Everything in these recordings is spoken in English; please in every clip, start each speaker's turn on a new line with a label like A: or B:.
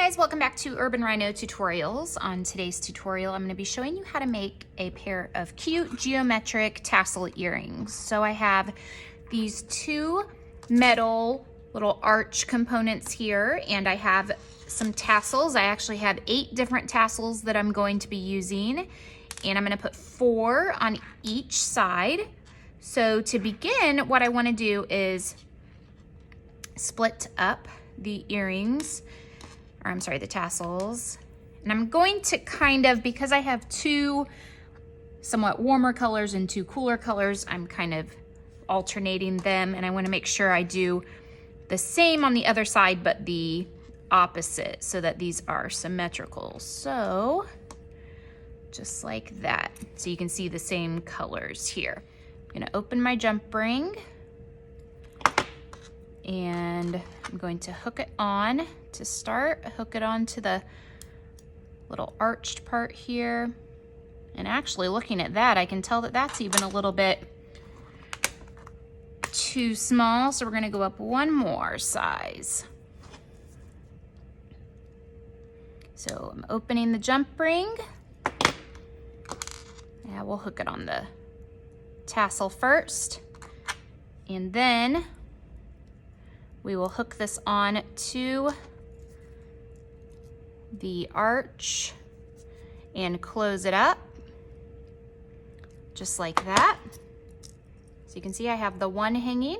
A: guys, welcome back to Urban Rhino Tutorials. On today's tutorial, I'm going to be showing you how to make a pair of cute geometric tassel earrings. So I have these two metal little arch components here, and I have some tassels. I actually have 8 different tassels that I'm going to be using, and I'm going to put 4 on each side. So to begin, what I want to do is split up the earrings, or I'm sorry, the tassels. And I'm going to kind of, because I have 2 somewhat warmer colors and 2 cooler colors, I'm kind of alternating them, and I want to make sure I do the same on the other side but the opposite so that these are symmetrical. So just like that. So you can see the same colors here. I'm going to open my jump ring, and I'm going to hook it on to start. Hook it onto the little arched part here. And actually looking at that, I can tell that that's even a little bit too small. So we're going to go up 1 more size. So I'm opening the jump ring. Yeah, we'll hook it on the tassel first, and then we will hook this on to the arch and close it up just like that. So you can see I have the one hanging,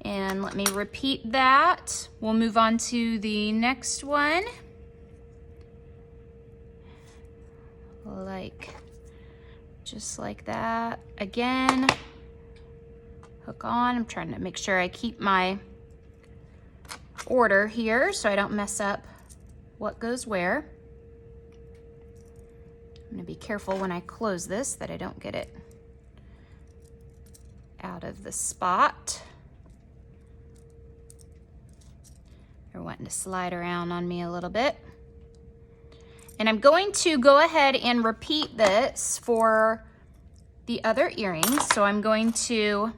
A: and let me repeat that. We'll move on to the next one. Just like that. Again, hook on. I'm trying to make sure I keep my order here so I don't mess up what goes where. I'm going to be careful when I close this that I don't get it out of the spot. They're wanting to slide around on me a little bit. And I'm going to go ahead and repeat this for the other earrings. So I'm going to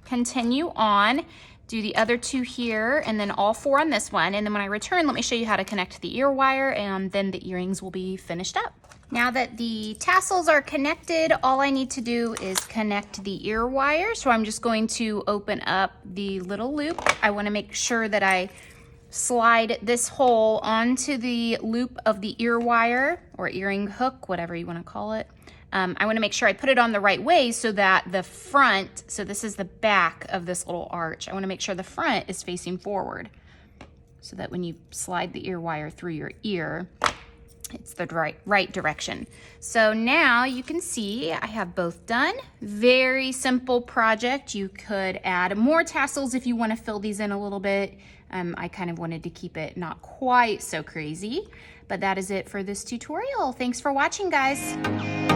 A: continue on, do the other 2 here, and then all 4 on this one. And then when I return, let me show you how to connect the ear wire, and then the earrings will be finished up. Now that the tassels are connected, all I need to do is connect the ear wire. So I'm just going to open up the little loop. I want to make sure that I slide this hole onto the loop of the ear wire or earring hook, whatever you want to call it. I want to make sure I put it on the right way so that the front, so this is the back of this little arch, I want to make sure the front is facing forward so that when you slide the ear wire through your ear, it's the right direction. So now you can see I have both done. Very simple project. You could add more tassels if you want to fill these in a little bit. I kind of wanted to keep it not quite so crazy, but that is it for this tutorial. Thanks for watching, guys.